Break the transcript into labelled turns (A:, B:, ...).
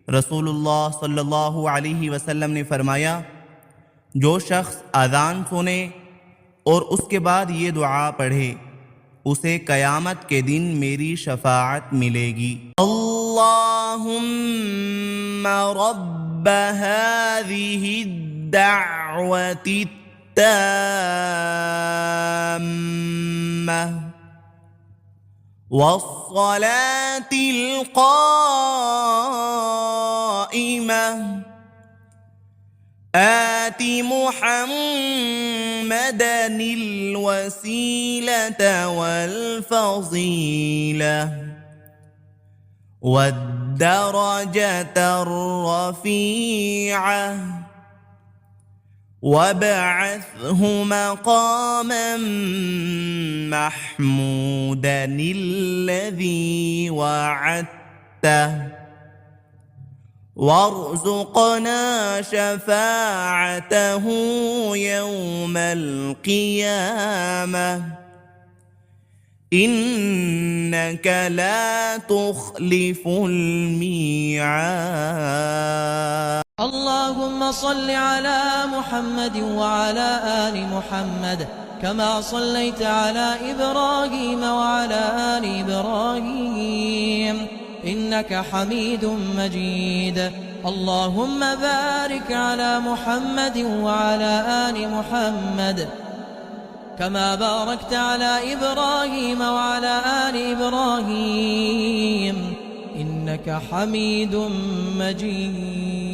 A: रसूलुल्लाह सल्लल्लाहु अलैहि वसल्लम ने फरमाया, जो शख्स अज़ान सुने और उसके बाद ये दुआ पढ़े, उसे क़यामत के दिन मेरी शफ़ाअत मिलेगी। अल्लाहुम्मा रब्ब हाज़िहि दाअवति ताम्मा वस्सलातिल क़ाइमा आति मुहम्मदनिल वसीलत वल फ़ज़ीलह वद्दरजतर रफ़ीअह वबअथहु मक़ामन महमूदनिल्लज़ी वअदतह वरज़ुक़ना शफ़ाअतहु यौमल क़ियामह इन्नक ला तुख़्लिफ़ुल मीआद।
B: اللهم صل على محمد وعلى آل محمد كما صليت على إبراهيم وعلى آل إبراهيم إنك حميد مجيد. اللهم بارك على محمد وعلى آل محمد كما باركت على إبراهيم وعلى آل إبراهيم إنك حميد مجيد.